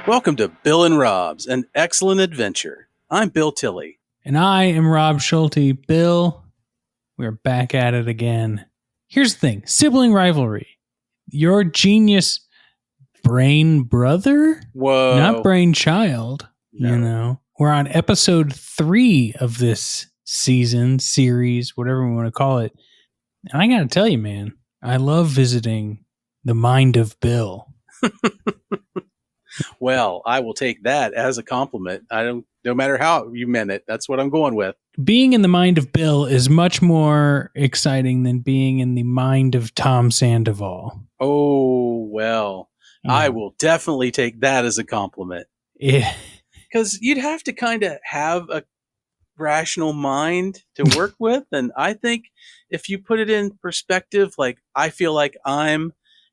Welcome to Bill and Rob's, an excellent adventure. I'm Bill Tilley. And I am Rob Schulte. Bill, we're back at it again. Here's the thing. Sibling rivalry. Your genius brain brother? Whoa. Not brainchild. No. You know. We're on episode 3 of this season, series, whatever we want to call it. And I got to tell you, man, I love visiting the mind of Bill. Well, I will take that as a compliment. No matter how you meant it, that's what I'm going with. Being in the mind of Bill is much more exciting than being in the mind of Tom Sandoval. Oh, well, I will definitely take that as a compliment. Yeah. Because you'd have to kind of have a rational mind to work with. And I think if you put it in perspective, like I feel like I'm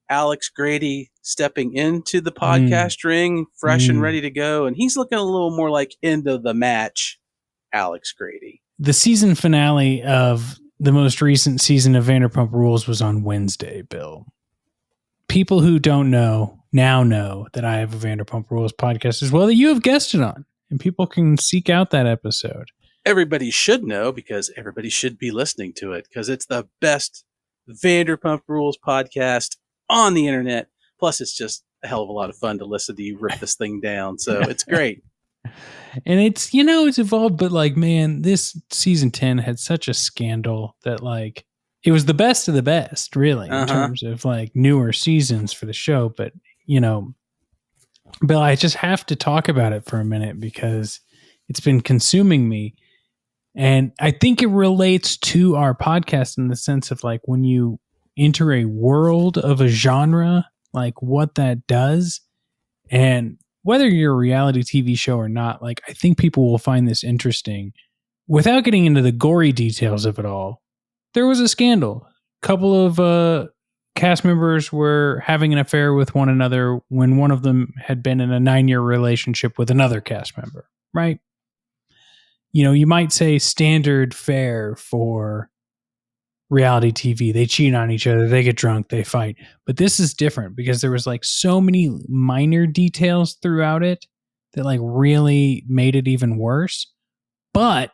Alex Grady stepping into the podcast ring, fresh and ready to go. And he's looking a little more like end of the match Alex Grady. The season finale of the most recent season of Vanderpump Rules was on Wednesday, Bill. People who don't know now know that I have a Vanderpump Rules podcast as well that you have guested on. And people can seek out that episode. Everybody should know because everybody should be listening to it because it's the best Vanderpump Rules podcast on the internet. Plus, it's just a hell of a lot of fun to listen to you rip this thing down. So it's great. And it's, you know, it's evolved, but like, man, this season 10 had such a scandal that like, it was the best of the best, really, in terms of like newer seasons for the show. But, you know, Bill, I just have to talk about it for a minute because it's been consuming me. And I think it relates to our podcast in the sense of like when you enter a world of a genre, like what that does. And whether you're a reality TV show or not, like I think people will find this interesting. Without getting into the gory details of it all, there was a scandal. A couple of cast members were having an affair with one another when one of them had been in a 9-year relationship with another cast member, right? You know, you might say standard fare for reality TV. They cheat on each other, they get drunk, they fight. But this is different because there was like so many minor details throughout it that like really made it even worse. But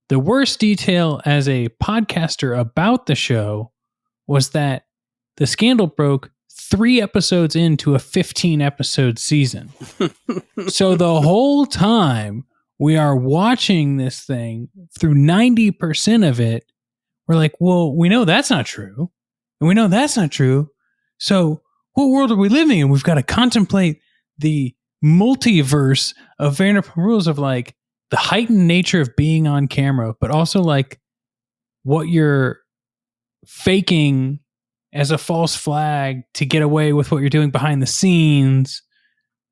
the worst detail as a podcaster about the show was that the scandal broke 3 episodes into a 15-episode season. So the whole time we are watching this thing through 90% of it, we're like, well, we know that's not true. And we know that's not true. So what world are we living in? We've got to contemplate the multiverse of Vanderpump Rules of like the heightened nature of being on camera, but also like what you're faking as a false flag to get away with what you're doing behind the scenes.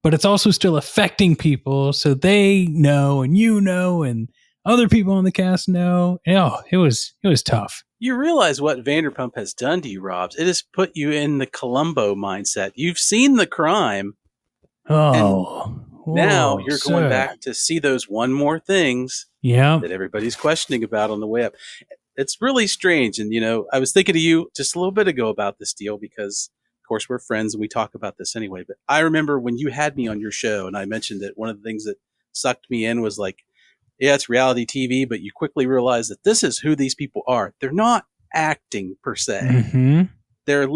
But it's also still affecting people, so they know, and other people on the cast know. Oh, it was tough. You realize what Vanderpump has done to you, Robs. It has put you in the Columbo mindset. You've seen the crime. Oh, now you're going back to see those one more things that everybody's questioning about on the way up. It's really strange. And, you know, I was thinking of you just a little bit ago about this deal because, of course, we're friends and we talk about this anyway. But I remember when you had me on your show and I mentioned that one of the things that sucked me in was like, yeah, it's reality TV, but you quickly realize that this is who these people are. They're not acting per se. Mm-hmm. They're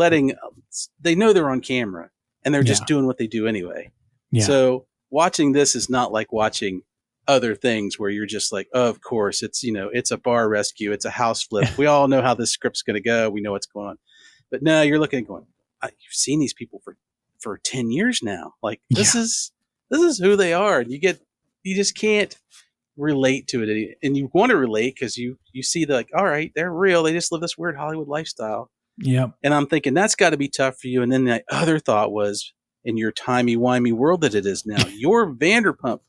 they know they're on camera and they're just doing what they do anyway. Yeah. So watching this is not like watching other things where you're just like, oh, of course, it's, you know, it's a bar rescue. It's a house flip. We all know how this script's going to go. We know what's going on. But no, you're looking and going, you've seen these people for 10 years now. Like this is who they are. And you just can't relate to it. And you want to relate because you see like, all right, they're real. They just live this weird Hollywood lifestyle. Yep. And I'm thinking that's got to be tough for you. And then the other thought was in your timey-wimey world that it is now, your Vanderpump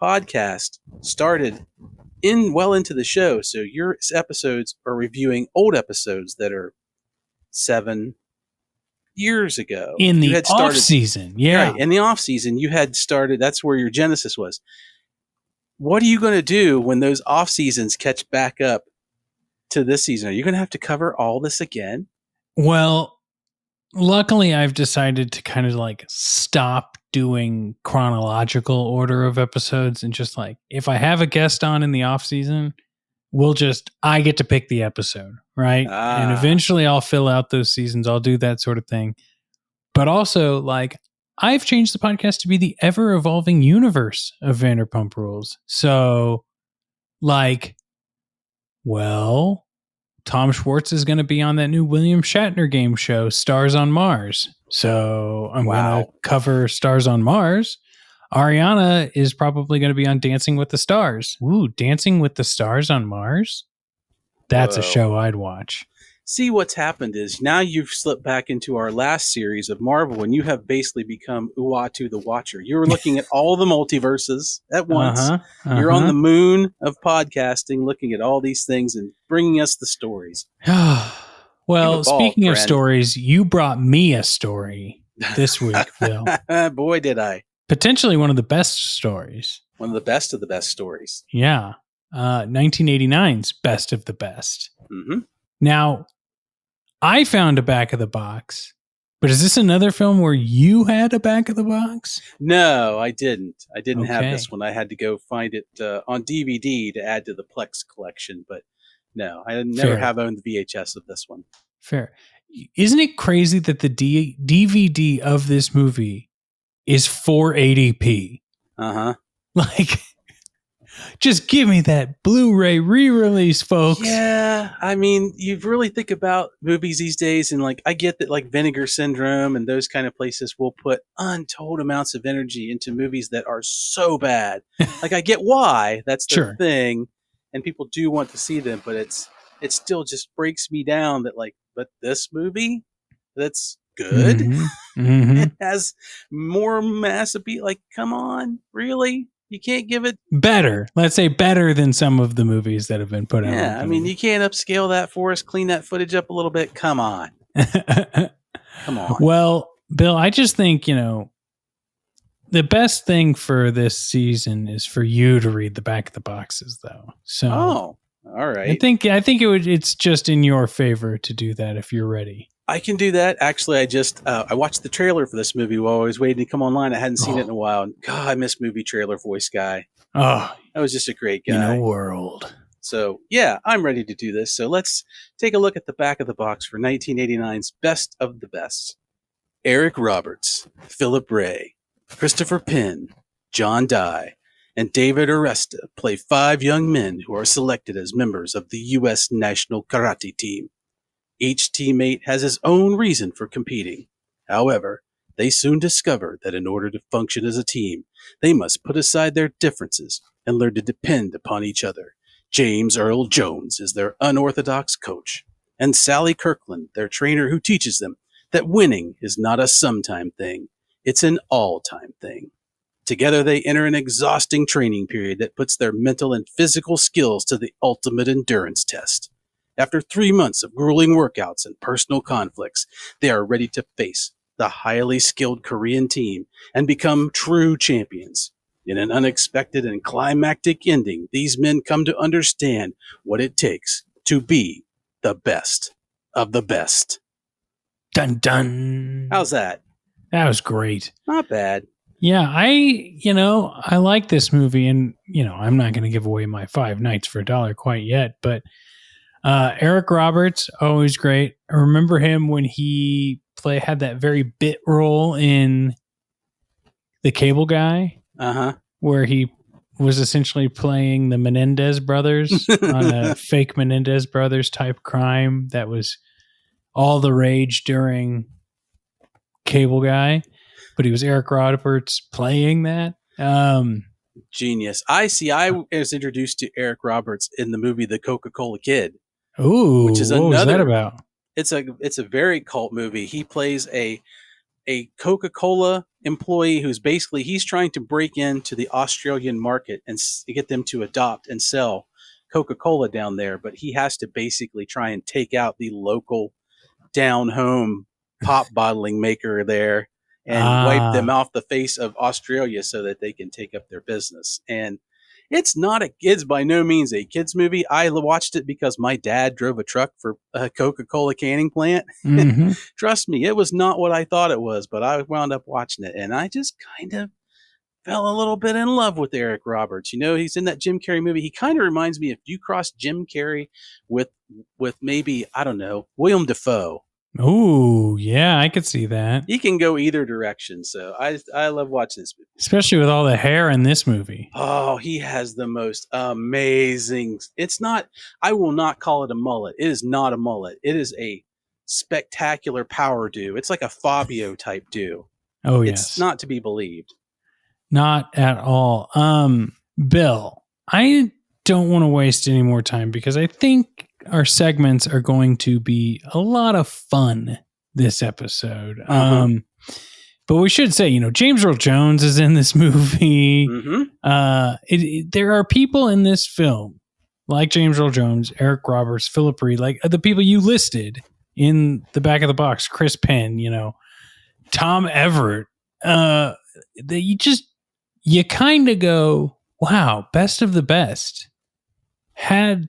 podcast started well into the show. So your episodes are reviewing old episodes that are 7 years ago. In the off season. Yeah. Right. In the off season, you had started, that's where your genesis was. What are you going to do when those off seasons catch back up to this season? Are you going to have to cover all this again? Well, luckily I've decided to kind of like stop doing chronological order of episodes and just like if I have a guest on in the off season, I get to pick the episode, right? And eventually I'll fill out those seasons. I'll do that sort of thing. But also, like, I've changed the podcast to be the ever evolving universe of Vanderpump Rules. So, like, well, Tom Schwartz is going to be on that new William Shatner game show, Stars on Mars. So I'm going to cover Stars on Mars. Ariana is probably going to be on Dancing with the Stars. Ooh, Dancing with the Stars on Mars? That's a show I'd watch. See, what's happened is now you've slipped back into our last series of Marvel and you have basically become Uatu the Watcher. You're looking at all the multiverses at once. You're on the moon of podcasting, looking at all these things and bringing us the stories. Well, speaking of stories, you brought me a story this week, Bill. Boy, did I. Potentially one of the best stories. One of the best stories. Yeah. 1989's Best of the Best. Mm-hmm. Now, I found a back of the box, but is this another film where you had a back of the box? No, I didn't. I didn't have this one. I had to go find it on DVD to add to the Plex collection, but no, I never have owned the VHS of this one. Fair. Isn't it crazy that the DVD of this movie is 480p? Like, just give me that Blu-ray re-release, folks. Yeah, I mean, you really think about movies these days, and like, I get that like Vinegar Syndrome and those kind of places will put untold amounts of energy into movies that are so bad. Like, I get why that's the thing, and people do want to see them, but it still just breaks me down that like, but this movie that's good, it has more mass appeal. Like, come on, really? You can't give it better. Let's say better than some of the movies that have been put out. Yeah, I mean, you can't upscale that for us, clean that footage up a little bit. Come on. Come on. Well, Bill, I just think, the best thing for this season is for you to read the back of the boxes, though. So, all right. I think it's just in your favor to do that if you're ready. I can do that. Actually, I watched the trailer for this movie while I was waiting to come online. I hadn't seen it in a while. And God, I miss movie trailer voice guy. Oh, that was just a great guy. In a world. So, yeah, I'm ready to do this. So let's take a look at the back of the box for 1989's Best of the Best. Eric Roberts, Philip Ray, Christopher Penn, John Dye, and David Aresta play 5 young men who are selected as members of the U.S. National Karate Team. Each teammate has his own reason for competing. However, they soon discover that in order to function as a team, they must put aside their differences and learn to depend upon each other. James Earl Jones is their unorthodox coach, and Sally Kirkland, their trainer, who teaches them that winning is not a sometime thing, it's an all-time thing. Together they enter an exhausting training period that puts their mental and physical skills to the ultimate endurance test. After 3 months of grueling workouts and personal conflicts, they are ready to face the highly skilled Korean team and become true champions. In an unexpected and climactic ending, these men come to understand what it takes to be the best of the best. Dun dun. How's that? That was great. Not bad. Yeah, I like this movie, and I'm not going to give away my 5 nights for $1 quite yet, but Eric Roberts, always great. I remember him when he had that very bit role in The Cable Guy, where he was essentially playing the Menendez brothers on a fake Menendez brothers type crime that was all the rage during Cable Guy, but he was Eric Roberts playing that. Genius. I was introduced to Eric Roberts in the movie The Coca-Cola Kid. Ooh, which is what was that about? It's a very cult movie. He plays a Coca-Cola employee who's basically he's trying to break into the Australian market and get them to adopt and sell Coca-Cola down there, but he has to basically try and take out the local down home pop bottling maker there and wipe them off the face of Australia so that they can take up their business. And It's by no means a kids movie. I watched it because my dad drove a truck for a Coca-Cola canning plant. Mm-hmm. Trust me, it was not what I thought it was, but I wound up watching it, and I just kind of fell a little bit in love with Eric Roberts. He's in that Jim Carrey movie. He kind of reminds me, if you cross Jim Carrey with maybe, I don't know, William Dafoe. Oh, yeah, I could see that. He can go either direction. So I love watching this movie. Especially with all the hair in this movie. Oh, he has the most amazing. I will not call it a mullet. It is not a mullet. It is a spectacular power do. It's like a Fabio type do. Oh, It's yes. not to be believed. Not at all. Bill, I don't want to waste any more time because I think our segments are going to be a lot of fun this episode. But we should say, James Earl Jones is in this movie. Mm-hmm. There are people in this film like James Earl Jones, Eric Roberts, Philip Reed, like the people you listed in the back of the box, Chris Penn, Tom Everett. You kind of go, wow, best of the best. Had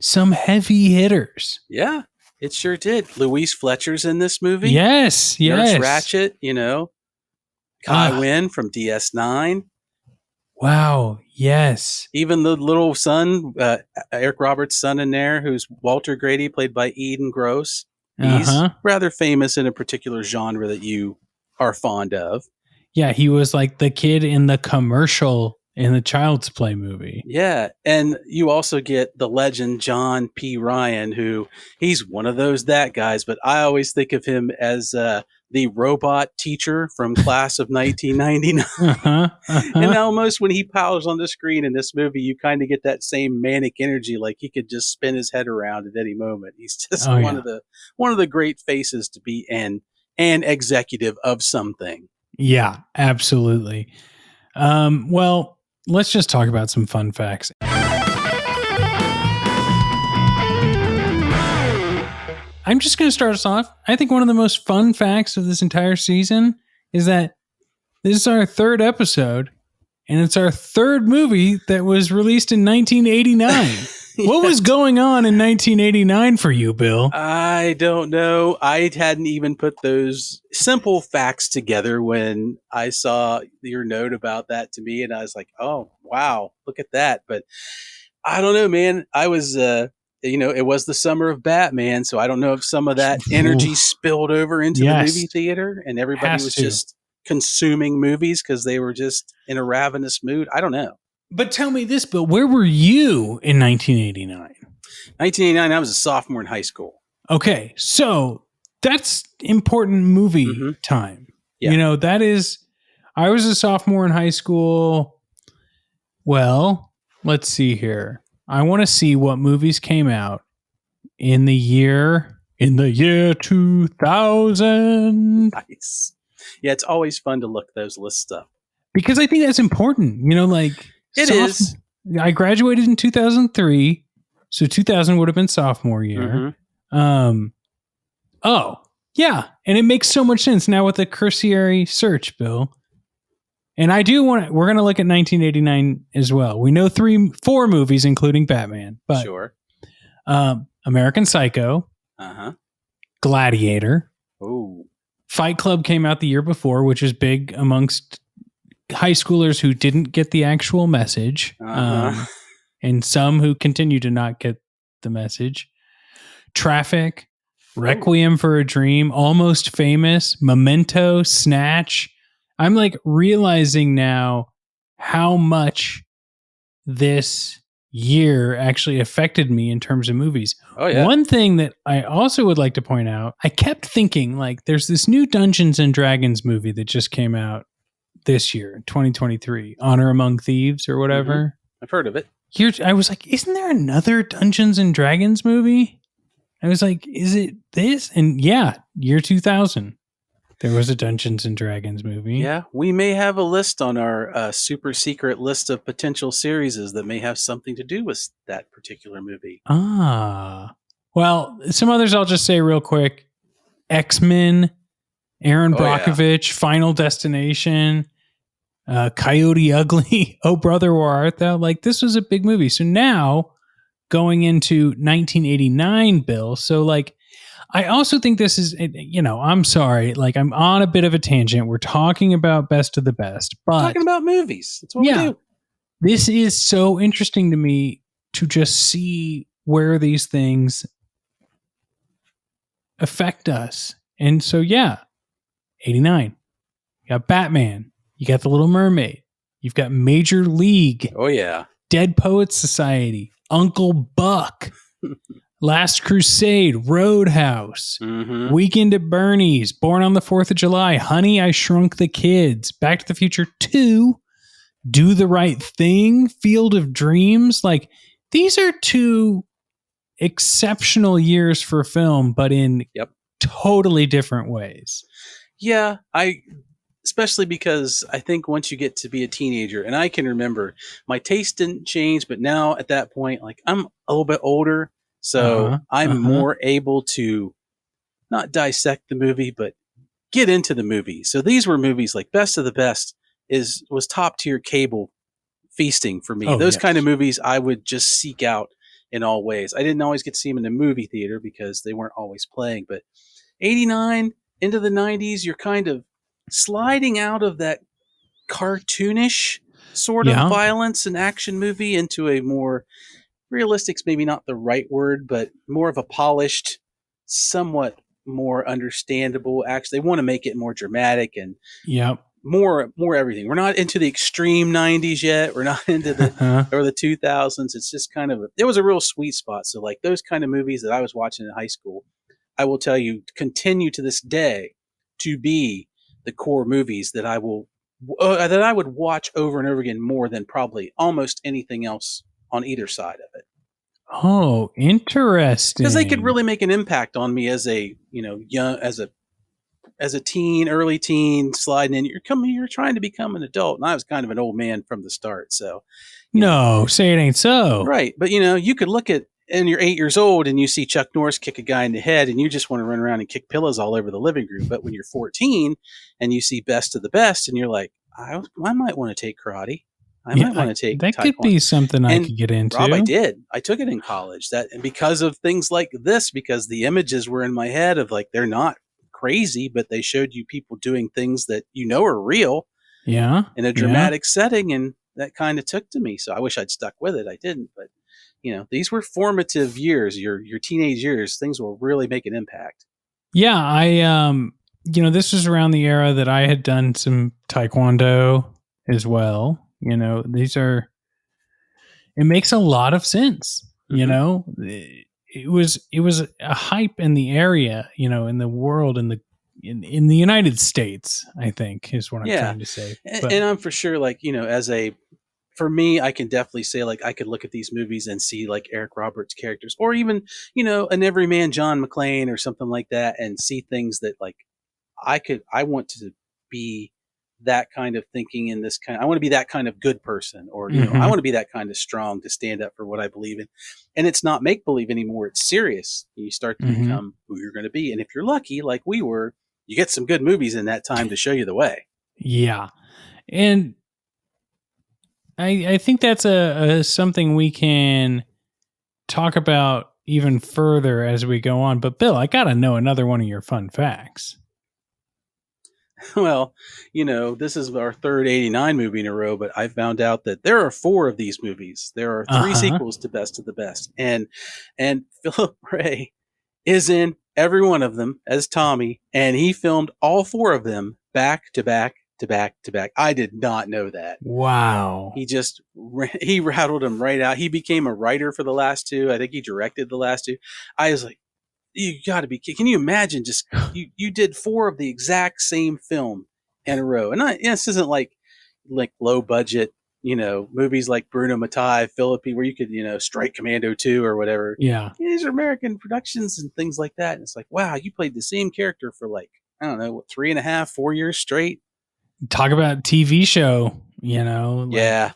some heavy hitters. Yeah, it sure did. Louise Fletcher's in this movie. Yes. Nurse Ratchet, Kai Wynn from DS9. Wow, yes. Even the little son, Eric Roberts' son in there, who's Walter Grady, played by Eden Gross. He's rather famous in a particular genre that you are fond of. Yeah, he was like the kid in the commercial in the Child's Play movie. Yeah, and you also get the legend John P. Ryan, who he's one of that guys, but I always think of him as the robot teacher from Class of 1999. And almost when he powers on the screen in this movie, you kind of get that same manic energy, like he could just spin his head around at any moment. He's just one of the great faces to be an executive of something. Yeah, absolutely. Well, let's just talk about some fun facts. I'm just going to start us off. I think one of the most fun facts of this entire season is that this is our third episode, and it's our third movie that was released in 1989. What was going on in 1989 for you, Bill? I don't know. I hadn't even put those simple facts together when I saw your note about that to me, and I was like, oh, wow, look at that. But I don't know, man. I was, it was the summer of Batman, so I don't know if some of that energy spilled over into the movie theater, and everybody was just consuming movies because they were just in a ravenous mood. I don't know. But tell me this, Bill, where were you in 1989? 1989, I was a sophomore in high school. Okay, so that's important movie time. Yeah. That is, I was a sophomore in high school. Well, let's see here. I want to see what movies came out in the year 2000. Nice. Yeah, it's always fun to look those lists up. Because I think that's important. It is. I graduated in 2003, so 2000 would have been sophomore year. Oh, yeah. And it makes so much sense now with the cursory search, Bill. And we're going to look at 1989 as well. We know 4 movies, including Batman. But sure. American Psycho. Gladiator. Oh. Fight Club came out the year before, which is big amongst high schoolers who didn't get the actual message, and some who continue to not get the message. Traffic, Requiem for a Dream, Almost Famous, Memento, Snatch. I'm like realizing now how much this year actually affected me in terms of movies. Oh, yeah. One thing that I also would like to point out, I kept thinking like there's this new Dungeons and Dragons movie that just came out this year, 2023, Honor Among Thieves or whatever. I've heard of it. I was like, isn't there another Dungeons and Dragons movie? I was like, is it this? And yeah, year 2000, there was a Dungeons and Dragons movie. Yeah, we may have a list on our super secret list of potential series that may have something to do with that particular movie. Well, some others I'll just say real quick. X-Men, Aaron Brockovich, Final Destination, Coyote Ugly, Oh Brother, Where Art Thou? Like, this was a big movie. So now going into 1989, Bill. So, like, I also think this is, I'm sorry, like, I'm on a bit of a tangent. We're talking about best of the best, but talking about movies. That's what we do. This is so interesting to me to just see where these things affect us. And so, 89. You got Batman. You got The Little Mermaid. You've got Major League. Oh, yeah. Dead Poets Society. Uncle Buck. Last Crusade. Roadhouse. Mm-hmm. Weekend at Bernie's. Born on the 4th of July. Honey, I Shrunk the Kids. Back to the Future 2. Do the Right Thing. Field of Dreams. Like, these are 2 exceptional years for film, but in totally different ways. Yeah, especially because I think once you get to be a teenager, and I can remember my taste didn't change, but now at that point, like, I'm a little bit older, so I'm more able to not dissect the movie, but get into the movie. So these were movies like Best of the Best was top tier cable feasting for me. Those kind of movies I would just seek out in all ways. I didn't always get to see them in the movie theater because they weren't always playing, but 89 into the 90s, you're kind of sliding out of that cartoonish sort of violence and action movie into a more realistic's maybe not the right word, but more of a polished, somewhat more understandable. Actually, they want to make it more dramatic and more everything. We're not into the extreme 90s yet. We're not into the or the 2000s. It's just kind of it was a real sweet spot. So like those kind of movies that I was watching in high school, I will tell you, continue to this day to be the core movies that I would watch over and over again more than probably almost anything else on either side of it. Oh, interesting. Because they could really make an impact on me as a young as a teen, early teen, sliding in. You're trying to become an adult, and I was kind of an old man from the start. So, say it ain't so. Right, but you could look at. And you're 8 years old and you see Chuck Norris kick a guy in the head and you just want to run around and kick pillows all over the living room. But when you're 14 and you see Best of the Best and you're like, I might want to take karate. I might want to take that Taekwondo. Could be something I could get into. Rob, I did. I took it in college. And because of things like this, because the images were in my head of like, they're not crazy, but they showed you people doing things that are real. Yeah. In a dramatic setting. And that kind of took to me. So I wish I'd stuck with it. I didn't, but these were formative years, your teenage years. Things will really make an impact. Yeah, I this was around the era that I had done some Taekwondo as well. It makes a lot of sense. Mm-hmm. It was a hype in the area, in the world, in the United States, I think is what I'm trying to say. And I'm for sure, like, for me, I can definitely say, like, I could look at these movies and see, like, Eric Roberts characters or even, an everyman John McClane or something like that and see things that, like, I want to be that kind of thinking in this kind. I want to be that kind of good person or, I want to be that kind of strong to stand up for what I believe in. And it's not make-believe anymore. It's serious. You start to become who you're going to be. And if you're lucky, like we were, you get some good movies in that time to show you the way. Yeah. And I think that's a something we can talk about even further as we go on. But Bill, I got to know another one of your fun facts. Well, this is our third 89 movie in a row, but I found out that there are 4 of these movies. There are 3 sequels to Best of the Best. And Philip Ray is in every one of them as Tommy, and he filmed all 4 of them back to back to back to back. I did not know that. Wow. He rattled them right out. He became a writer for the last 2. I think he directed the last 2. I was like, you got to be kidding. Can you imagine just you did 4 of the exact same film in a row? And this isn't like low budget, movies like Bruno Mattei, Philippi, where you could, Strike Commando 2 or whatever. Yeah. These are American productions and things like that. And it's like, wow, you played the same character for like, I don't know, 3.5, 4 years straight. Talk about TV show, Yeah.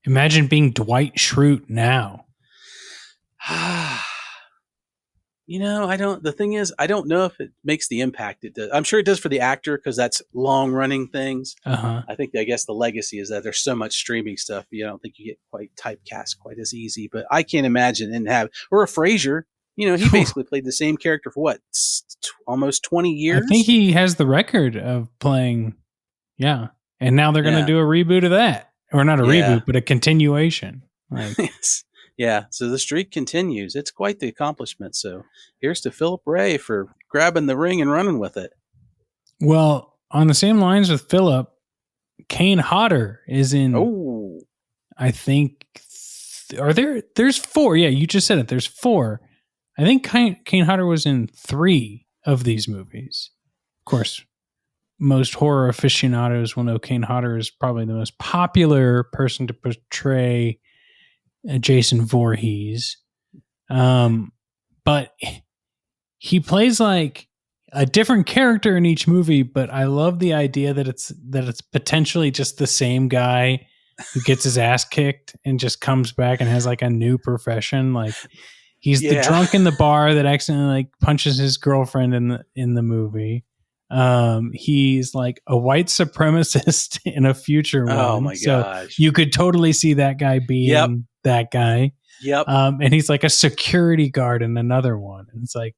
Imagine being Dwight Schrute now. I don't. The thing is, I don't know if it makes the impact it does. I'm sure it does for the actor because that's long running things. Uh-huh. I guess the legacy is that there's so much streaming stuff. I don't think you get quite typecast quite as easy. But I can't imagine or a Frasier. He basically played the same character for what, almost 20 I years. think he has the record of playing. Yeah, and now they're going to do a reboot of that, or not a reboot, but a continuation. Yes. Yeah, so the streak continues. It's quite the accomplishment. So here's to Philip Ray for grabbing the ring and running with it. Well, on the same lines with Philip, Kane Hodder is in. Oh, I think. There's 4. Yeah, you just said it. There's 4. I think Kane Hodder was in 3 of these movies. Of course, most horror aficionados will know Kane Hodder is probably the most popular person to portray Jason Voorhees. But he plays like a different character in each movie, but I love the idea that it's potentially just the same guy who gets his ass kicked and just comes back and has like a new profession. Like he's the drunk in the bar that accidentally like punches his girlfriend in the movie. He's like a white supremacist in a future one. Oh my So gosh. you could totally see that guy being that guy. Yep. And he's like a security guard in another one. And it's like,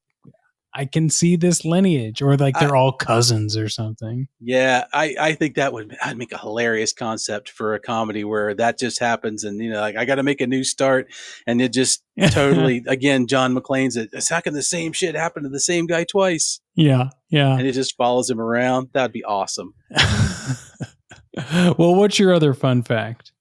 I can see this lineage, or like they're all cousins or something. Yeah, I think I'd make a hilarious concept for a comedy where that just happens, and like I got to make a new start, and it just totally again John McClane's it's how can the same shit happen to the same guy twice? Yeah, and it just follows him around. That'd be awesome. Well, what's your other fun fact?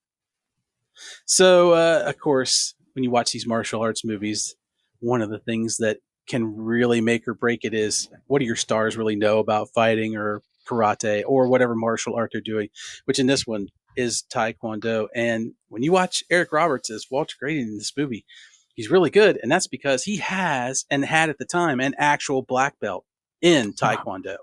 So, of course, when you watch these martial arts movies, one of the things that can really make or break it is what do your stars really know about fighting or karate or whatever martial art they're doing, which in this one is Tae Kwon Do. And when you watch Eric Roberts as Walter Grady in this movie, he's really good. And that's because he has and had at the time an actual black belt in Tae Kwon Do.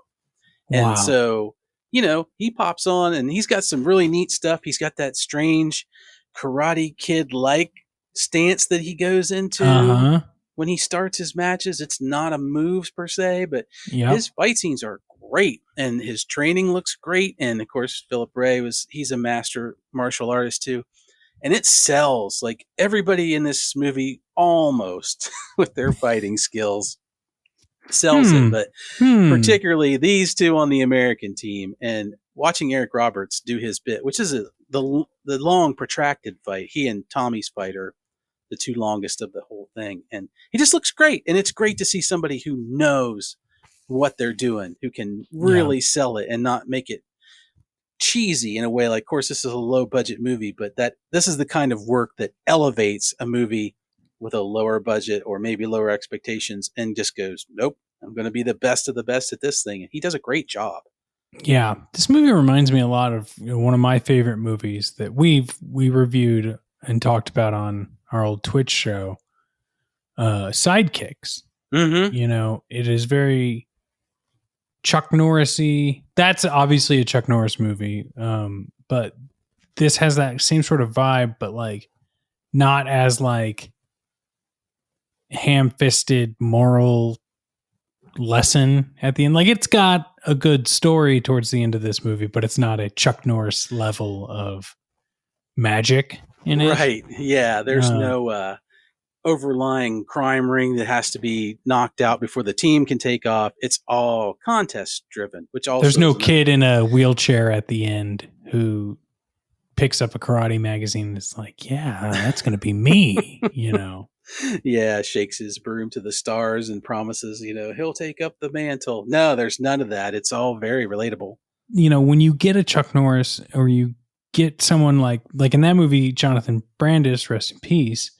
And so, he pops on and he's got some really neat stuff. He's got that strange Karate Kid-like stance that he goes into. When he starts his matches. It's not a moves per se, but his fight scenes are great and his training looks great. And of course, Philip Ray he's a master martial artist too. And it sells. Like everybody in this movie almost with their fighting skills sells it, but particularly these two on the American team, and watching Eric Roberts do his bit, which is the long protracted fight. He and Tommy's fight are the 2 longest of the whole thing. And he just looks great. And it's great to see somebody who knows what they're doing, who can really sell it and not make it cheesy in a way. Like, of course, this is a low budget movie, but this is the kind of work that elevates a movie with a lower budget or maybe lower expectations and just goes, nope, I'm going to be the best of the best at this thing. And he does a great job. Yeah. This movie reminds me a lot of one of my favorite movies that we reviewed and talked about on our old Twitch show, Sidekicks. It is very Chuck Norris-y. That's obviously a Chuck Norris movie, but this has that same sort of vibe, but like not as like ham-fisted moral lesson at the end. Like it's got a good story towards the end of this movie, but it's not a Chuck Norris level of magic in it. Right. Yeah. There's no overlying crime ring that has to be knocked out before the team can take off. It's all contest driven, which also there's no kid in a wheelchair at the end who picks up a karate magazine and is like, yeah, that's going to be me, Yeah, shakes his broom to the stars and promises, he'll take up the mantle. No, there's none of that. It's all very relatable. When you get a Chuck Norris or you get someone like in that movie, Jonathan Brandis, rest in peace,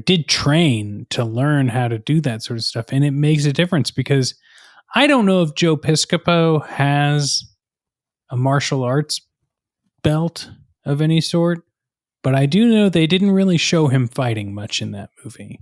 did train to learn how to do that sort of stuff. And it makes a difference because I don't know if Joe Piscopo has a martial arts belt of any sort, but I do know they didn't really show him fighting much in that movie.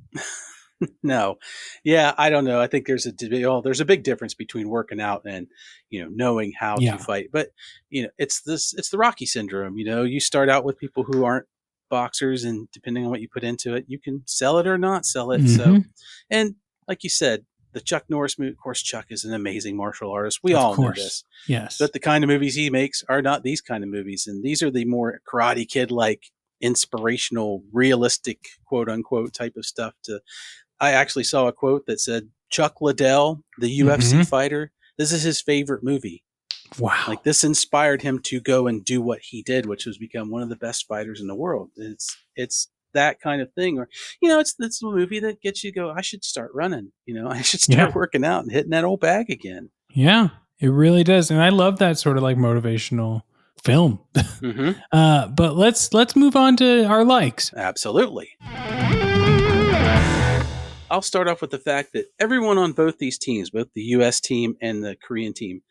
No. Yeah, I don't know. I think there's a big difference between working out and, knowing how to fight. But, it's the Rocky syndrome. You start out with people who aren't boxers, and depending on what you put into it, you can sell it or not sell it. So, and like you said, the Chuck Norris movie. Of course, Chuck is an amazing martial artist. We Of all know course. this. Yes. But the kind of movies he makes are not these kind of movies. And these are the more Karate Kid like inspirational, realistic, quote unquote type of stuff. I actually saw a quote that said Chuck Liddell, the UFC fighter, this is his favorite movie. Wow. Like this inspired him to go and do what he did, which was become one of the best fighters in the world. It's that kind of thing. Or, it's a movie that gets you to go, I should start running. I should start working out and hitting that old bag again. Yeah, it really does. And I love that sort of like motivational film. But let's move on to our likes. Absolutely. I'll start off with the fact that everyone on both these teams, both the US team and the Korean team,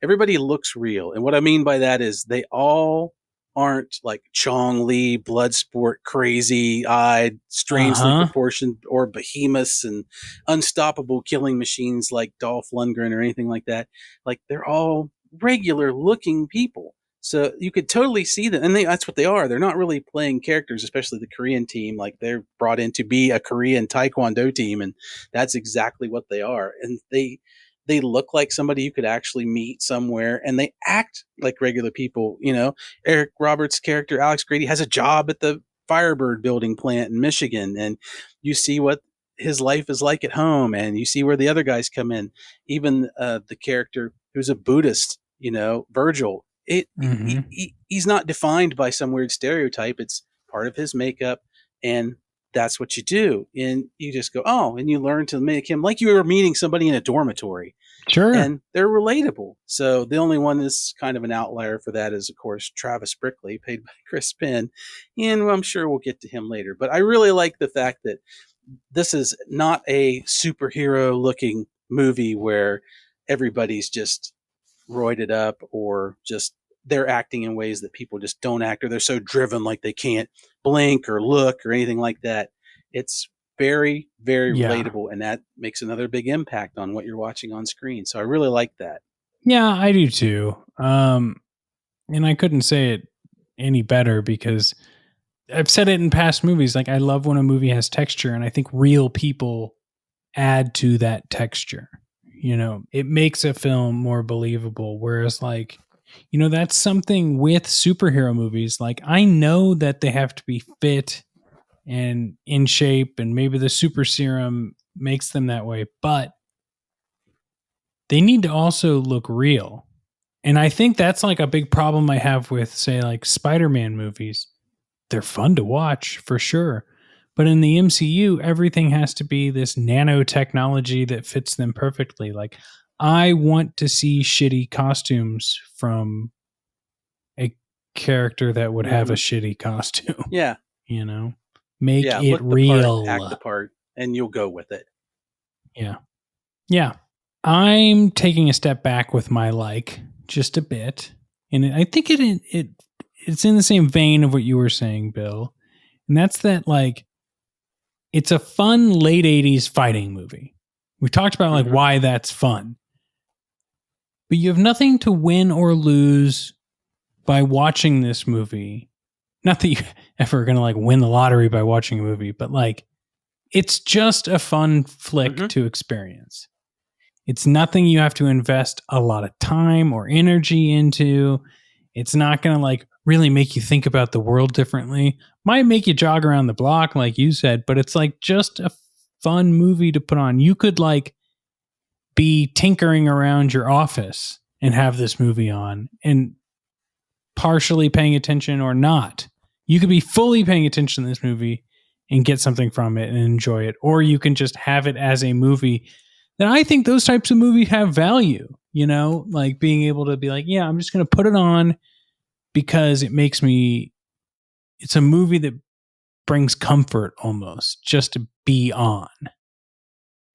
everybody looks real. And what I mean by that is they all aren't like Chong Li, Bloodsport, crazy-eyed, strangely proportioned, or behemoths and unstoppable killing machines like Dolph Lundgren or anything like that. Like they're all regular-looking people. So you could totally see them, and that's what they are. They're not really playing characters, especially the Korean team. Like they're brought in to be a Korean Tae Kwon Do team, and that's exactly what they are. And they look like somebody you could actually meet somewhere, and they act like regular people. Eric Roberts' character Alex Grady has a job at the Firebird building plant in Michigan, and you see what his life is like at home, and you see where the other guys come in. Even the character who's a Buddhist, Virgil. He's not defined by some weird stereotype. It's part of his makeup, and that's what you do. And you just go, oh, and you learn to make him like you were meeting somebody in a dormitory. Sure. And they're relatable. So the only one that's kind of an outlier for that is, of course, Travis Brickley, played by Chris Penn. And I'm sure we'll get to him later. But I really like the fact that this is not a superhero looking movie where everybody's just roided up or just they're acting in ways that people just don't act, or they're so driven like they can't blink or look or anything like that. It's very, very relatable, and that makes another big impact on what you're watching on screen. So I really like that. Yeah, I do too. And I couldn't say it any better because I've said it in past movies. Like I love when a movie has texture, and I think real people add to that texture. It makes a film more believable. Whereas like, that's something with superhero movies. Like I know that they have to be fit and in shape, and maybe the super serum makes them that way, but they need to also look real. And I think that's like a big problem I have with, say, like Spider-Man movies. They're fun to watch for sure. But in the MCU, everything has to be this nanotechnology that fits them perfectly. Like, I want to see shitty costumes from a character that would have a shitty costume. Yeah. Make it real. Act the part, and you'll go with it. Yeah. Yeah. I'm taking a step back with my like just a bit. And I think it's in the same vein of what you were saying, Bill. And that's that like it's a fun late 80s fighting movie. We talked about like why that's fun. But you have nothing to win or lose by watching this movie. Not that you're ever going to like win the lottery by watching a movie, but like it's just a fun flick to experience. It's nothing you have to invest a lot of time or energy into. It's not going to like really make you think about the world differently. Might make you jog around the block, like you said, but it's like just a fun movie to put on. You could like be tinkering around your office and have this movie on and partially paying attention or not. You could be fully paying attention to this movie and get something from it and enjoy it. Or you can just have it as a movie. Then I think those types of movies have value, like being able to be like, yeah, I'm just going to put it on because it's a movie that brings comfort almost just to be on.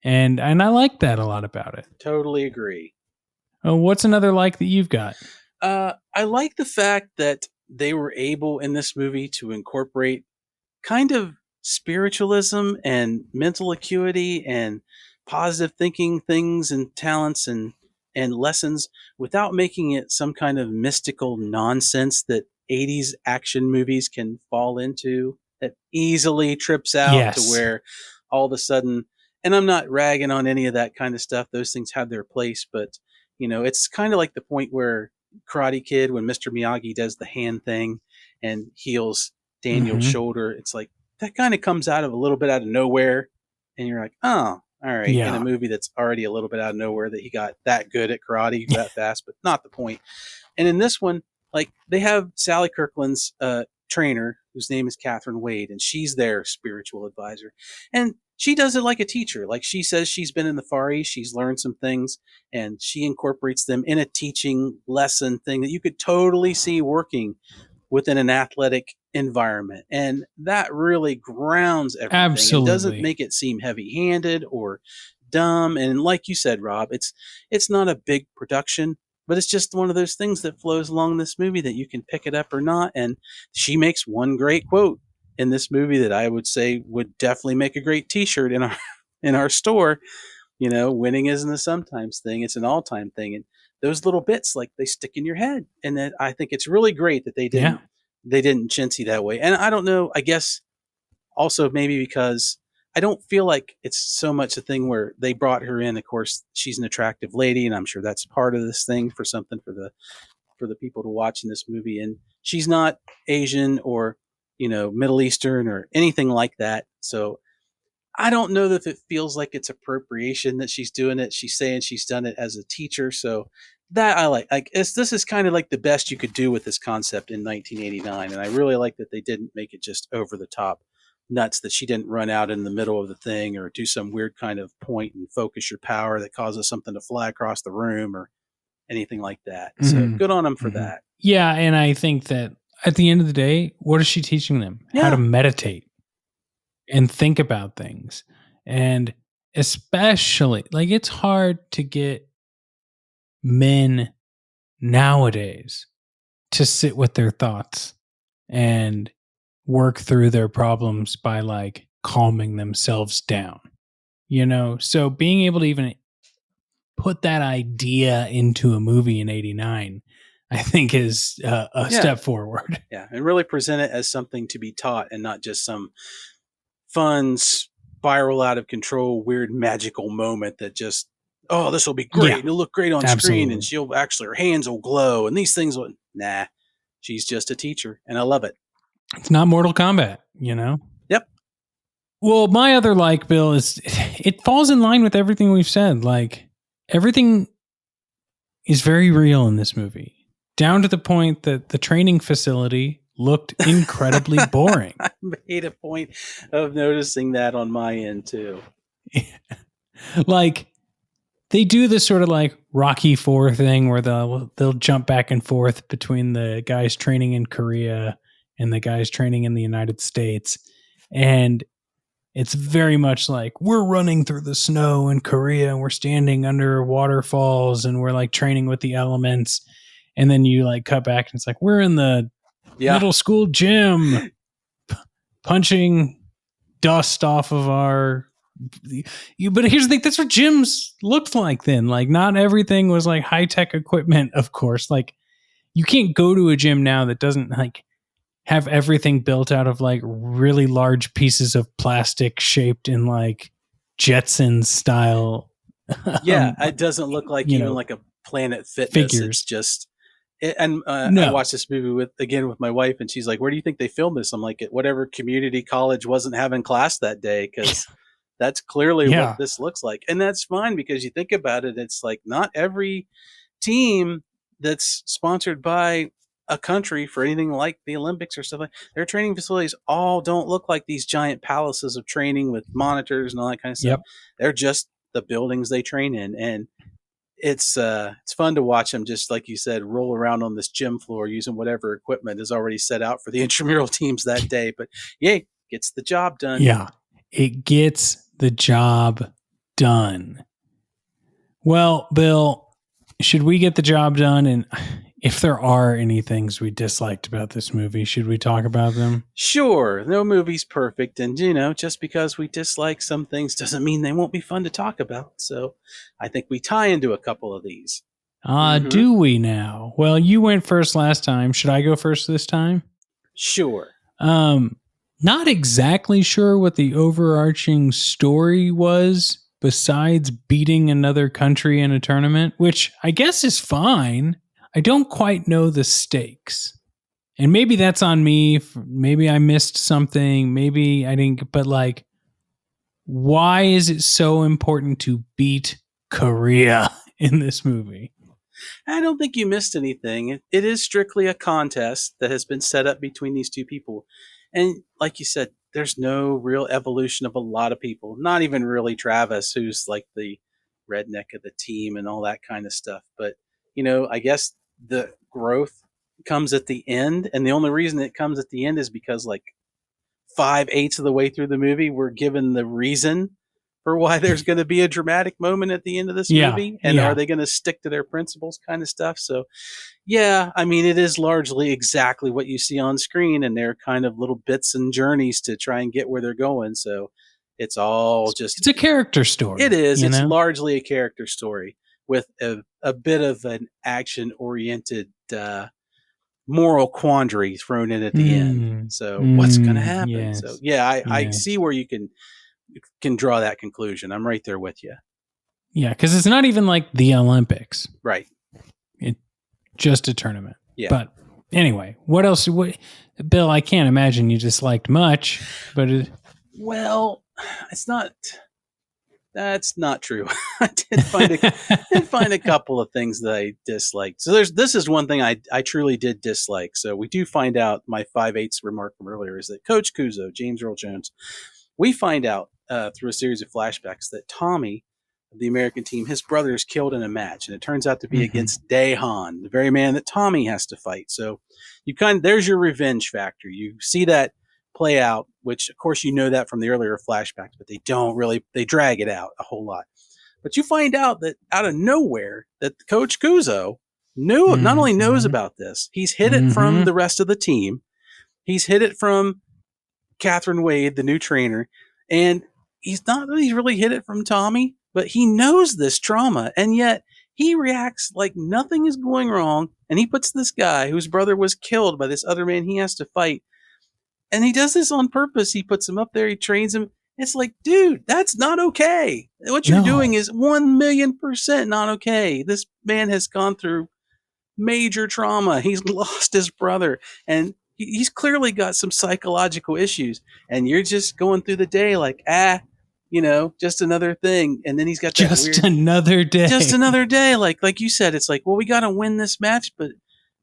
And I like that a lot about it. Totally agree. Oh, what's another like that you've got? I like the fact that they were able in this movie to incorporate kind of spiritualism and mental acuity and positive thinking things and talents and lessons without making it some kind of mystical nonsense that 80s action movies can fall into that easily trips out to where all of a sudden, And I'm not ragging on any of that kind of stuff. Those things have their place, but it's kind of like the point where Karate Kid, when Mr. Miyagi does the hand thing and heals Daniel's Mm-hmm. shoulder, it's like that kind of comes out of a little bit out of nowhere, and you're like, oh, all right, in a Yeah. movie that's already a little bit out of nowhere that he got that good at karate that fast, but not the point. And in this one, like they have Sally Kirkland's trainer, whose name is Catherine Wade, and she's their spiritual advisor. And she does it like a teacher. Like she says she's been in the Far East, she's learned some things, and she incorporates them in a teaching lesson thing that you could totally see working within an athletic environment. And that really grounds everything and doesn't Absolutely. make it seem heavy-handed or dumb. And like you said, Rob, it's not a big production, but it's just one of those things that flows along this movie that you can pick it up or not. And she makes one great quote in this movie that I would say would definitely make a great t-shirt in our in our store. Winning isn't a sometimes thing, it's an all-time thing. And those little bits, like, they stick in your head. And that, I think it's really great that Yeah. they didn't chintzy that way. And I don't know, I guess also maybe because I don't feel like it's so much a thing where they brought her in. Of course, she's an attractive lady, and I'm sure that's part of this thing for something for the people to watch in this movie. And she's not Asian or Middle Eastern or anything like that. So I don't know that it feels like it's appropriation that she's doing it. She's saying she's done it as a teacher, so that I like. This is kind of like the best you could do with this concept in 1989, and I really like that they didn't make it just over the top nuts. That she didn't run out in the middle of the thing or do some weird kind of point and focus your power that causes something to fly across the room or anything like that. So Mm-hmm. good on them for Mm-hmm. that. Yeah, and I think that at the end of the day, what is she teaching them? How to meditate and think about things. And especially, like, it's hard to get men nowadays to sit with their thoughts and work through their problems by like calming themselves down, So being able to even put that idea into a movie in 89, I think is a step forward. Yeah, and really present it as something to be taught and not just some fun spiral out of control weird magical moment that just, oh, this will be great, Yeah, and it'll look great on screen, and absolutely. she'll actually, her hands will glow and these things will, nah, she's just a teacher and I love it. It's not Mortal Kombat, Yep. Well, my other like, Bill, is it falls in line with everything we've said. Like, everything is very real in this movie, down to the point that the training facility looked incredibly boring. I made a point of noticing that on my end too. Like, they do this sort of like Rocky IV thing where they'll jump back and forth between the guys training in Korea and the guys training in the United States. And it's very much like, we're running through the snow in Korea and we're standing under waterfalls and we're like training with the elements. And then you like cut back and it's like, we're in the middle school gym punching dust off of our. But here's the thing, that's what gyms looked like then. Like, not everything was like high-tech equipment, of course. Like, you can't go to a gym now that doesn't like have everything built out of like really large pieces of plastic shaped in like Jetsons style. Yeah, it doesn't look like even like a Planet Fitness. Figures. It's just, and No. I watched this movie with my wife, and she's like, "Where do you think they filmed this?" I'm like, "At whatever community college wasn't having class that day," because that's clearly what this looks like. And that's fine, because you think about it, it's like not every team that's sponsored by a country for anything like the Olympics or stuff like, their training facilities all don't look like these giant palaces of training with monitors and all that kind of stuff. Yep. They're just the buildings they train in. And it's fun to watch them, just like you said, roll around on this gym floor using whatever equipment is already set out for the intramural teams that day. But yay, gets the job done. Yeah, it gets the job done. Well, Bill, should we get the job done? And if there are any things we disliked about this movie, should we talk about them? Sure. No movie's perfect. And, just because we dislike some things doesn't mean they won't be fun to talk about. So I think we tie into a couple of these. Do we now? Well, you went first last time. Should I go first this time? Sure. Not exactly sure what the overarching story was besides beating another country in a tournament, which I guess is fine. I don't quite know the stakes. And maybe that's on me. Maybe I missed something. Maybe I didn't, but like, why is it so important to beat Korea in this movie? I don't think you missed anything. It is strictly a contest that has been set up between these two people. And like you said, there's no real evolution of a lot of people, not even really Travis, who's like the redneck of the team and all that kind of stuff. But, I guess the growth comes at the end. And the only reason it comes at the end is because like 5/8 of the way through the movie, we're given the reason for why there's going to be a dramatic moment at the end of this movie. And are they going to stick to their principles kind of stuff? So, yeah, I mean, it is largely exactly what you see on screen, and they're kind of little bits and journeys to try and get where they're going. So it's all just... It's a character story. It is. It's largely a character story with a bit of an action-oriented moral quandary thrown in at the end. So what's going to happen? Yes. So I see where you can draw that conclusion. I'm right there with you. Yeah, because it's not even like the Olympics. Right. It's just a tournament. Yeah. But anyway, what else? Bill, I can't imagine you disliked much, but... Well, that's not true. I did find a couple of things that I disliked. So this is one thing I truly did dislike. So we do find out, my 5/8 remark from earlier is that Coach Kuzo, James Earl Jones, we find out through a series of flashbacks that Tommy of the American team, his brother is killed in a match, and it turns out to be against Daehan, the very man that Tommy has to fight. So there's your revenge factor. You see that play out, which of course that from the earlier flashbacks, but they drag it out a whole lot. But you find out that out of nowhere that Coach Kuzo not only knows about this, he's hid it from the rest of the team. He's hid it from Catherine Wade, the new trainer, and he's not really hid it from Tommy, but he knows this trauma, and yet he reacts like nothing is going wrong, and he puts this guy whose brother was killed by this other man he has to fight. And he does this on purpose. He puts him up there. He trains him. It's like, dude, that's not okay. What you're doing is 1,000,000% not okay. This man has gone through major trauma. He's lost his brother, and he's clearly got some psychological issues. And you're just going through the day like, just another thing. And then he's got that just another day. Just another day. Like you said, it's like, well, we got to win this match, but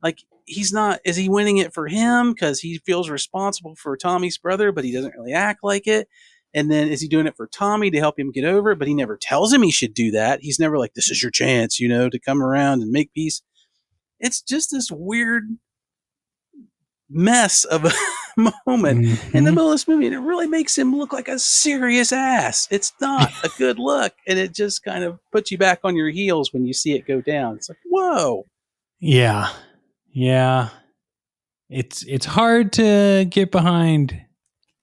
like, he's not... Is he winning it for him because he feels responsible for Tommy's brother, but he doesn't really act like it? And then is he doing it for Tommy to help him get over it? But he never tells him he should do that. He's never like, this is your chance, to come around and make peace. It's just this weird mess of a moment in the middle of this movie, and it really makes him look like a serious ass. It's not a good look, and it just kind of puts you back on your heels when you see it go down. It's like, whoa. Yeah. It's hard to get behind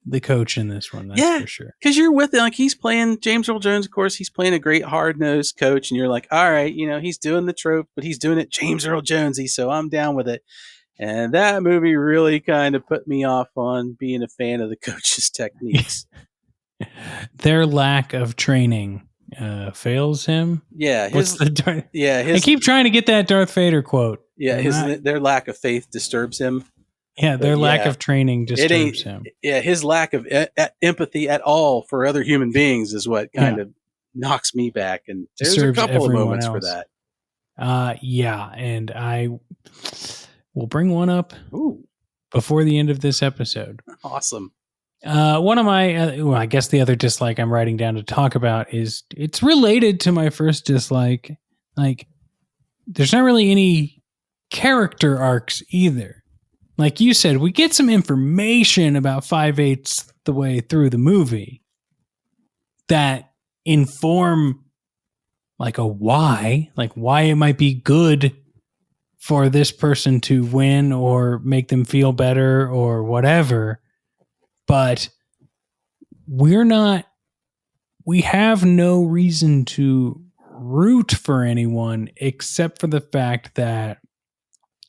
the coach in this one, that's for sure. Because you're with it. Like, he's playing James Earl Jones, of course, he's playing a great hard-nosed coach, and you're like, all right, he's doing the trope, but he's doing it James Earl Jonesy, so I'm down with it. And that movie really kind of put me off on being a fan of the coach's techniques. Their lack of training fails him. Yeah. I keep trying to get that Darth Vader quote. Yeah, their lack of faith disturbs him. Yeah, their lack of training disturbs him. Yeah, his lack of empathy at all for other human beings is what kind of knocks me back. And there's a couple of moments for that. And I will bring one up before the end of this episode. Awesome. One of my, I guess the other dislike I'm writing down to talk about is it's related to my first dislike. Like, there's not really any character arcs either. Like you said, we get some information about 5/8 the way through the movie that inform like why it might be good for this person to win or make them feel better or whatever. But we have no reason to root for anyone except for the fact that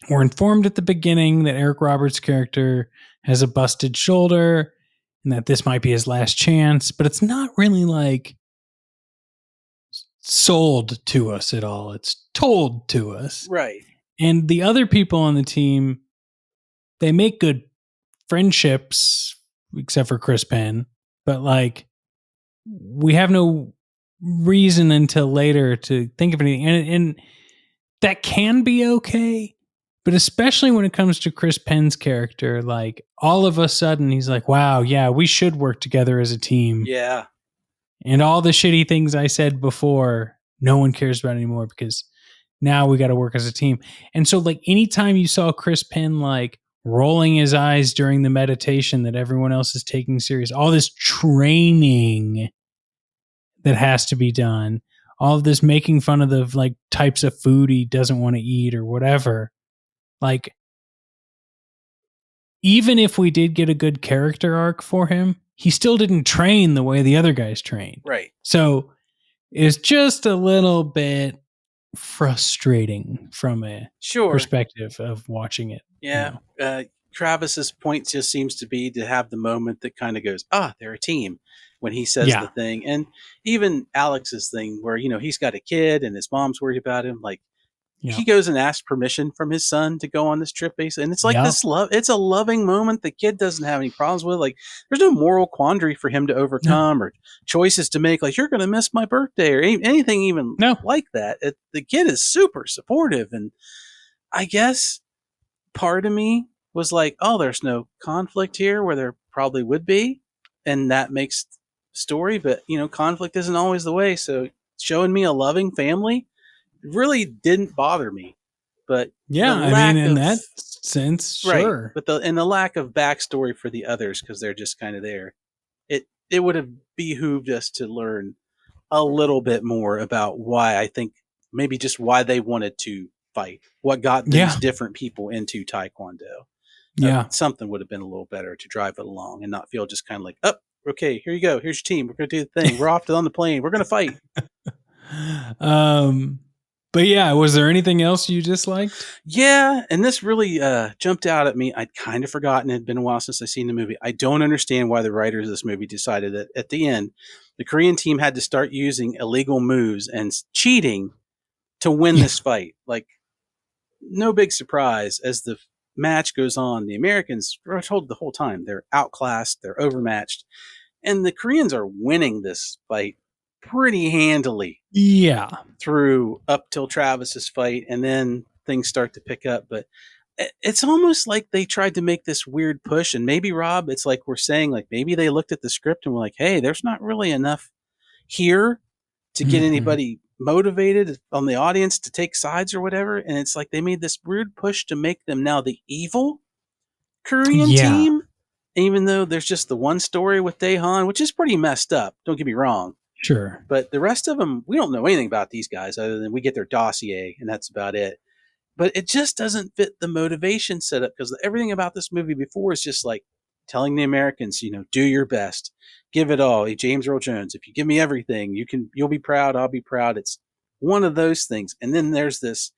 we're informed at the beginning that Eric Roberts' character has a busted shoulder and that this might be his last chance, but it's not really like sold to us at all. It's told to us. Right. And the other people on the team, they make good friendships, except for Chris Penn. But like, we have no reason until later to think of anything. And that can be okay. But especially when it comes to Chris Penn's character, like all of a sudden he's like, wow, yeah, we should work together as a team. Yeah. And all the shitty things I said before, no one cares about anymore because now we got to work as a team. And so, like, anytime you saw Chris Penn, like, rolling his eyes during the meditation that everyone else is taking serious, all this training that has to be done, all of this making fun of the, like, types of food he doesn't want to eat or whatever, like, even if we did get a good character arc for him, he still didn't train the way the other guys trained. Right. So it's just a little bit frustrating from a perspective of watching it. Yeah. Travis's point just seems to be to have the moment that kind of goes, they're a team when he says the thing. And even Alex's thing where, he's got a kid and his mom's worried about him. Like, he goes and asks permission from his son to go on this trip, basically. And it's like this love. It's a loving moment. The kid doesn't have any problems with. Like, there's no moral quandary for him to overcome or choices to make. Like, you're going to miss my birthday or anything even like that. The kid is super supportive. And I guess part of me was like, there's no conflict here where there probably would be. And that makes story. But, conflict isn't always the way. So showing me a loving family really didn't bother me, but in that sense, sure. But the lack of backstory for the others because they're just kind of there. It would have behooved us to learn a little bit more about why I think maybe just why they wanted to fight, what got these different people into Tae Kwon Do. Something would have been a little better to drive it along and not feel just kind of like, okay, here you go, here's your team, we're gonna do the thing, we're off on the plane, we're gonna fight. But yeah, was there anything else you disliked? Yeah, and this really jumped out at me. I'd kind of forgotten. It had been a while since I'd seen the movie. I don't understand why the writers of this movie decided that at the end, the Korean team had to start using illegal moves and cheating to win this fight. Like, no big surprise as the match goes on. The Americans are told the whole time they're outclassed, they're overmatched, and the Koreans are winning this fight pretty handily. Yeah. Through up till Travis's fight, and then things start to pick up. But it's almost like they tried to make this weird push. And maybe, Rob, it's like we're saying, like, maybe they looked at the script and were like, hey, there's not really enough here to get anybody motivated on the audience to take sides or whatever. And it's like they made this weird push to make them now the evil Korean team, even though there's just the one story with Daehan, which is pretty messed up. Don't get me wrong. Sure. But the rest of them, we don't know anything about these guys other than we get their dossier, and that's about it. But it just doesn't fit the motivation setup because everything about this movie before is just like telling the Americans, do your best, give it all. Hey, James Earl Jones, if you give me everything, you'll be proud, I'll be proud. It's one of those things. And then there's this,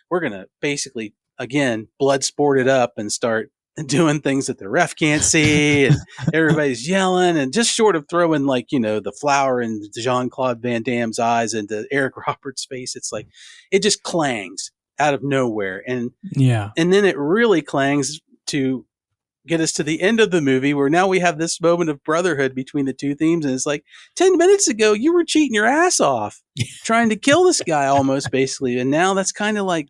we're going to basically, again, blood sport it up and start doing things that the ref can't see and everybody's yelling and just short of throwing the flour in Jean-Claude Van Damme's eyes into Eric Roberts' face. It's like, it just clangs out of nowhere. And then it really clangs to get us to the end of the movie where now we have this moment of brotherhood between the two themes. And it's like 10 minutes ago, you were cheating your ass off trying to kill this guy almost basically. And now that's kind of like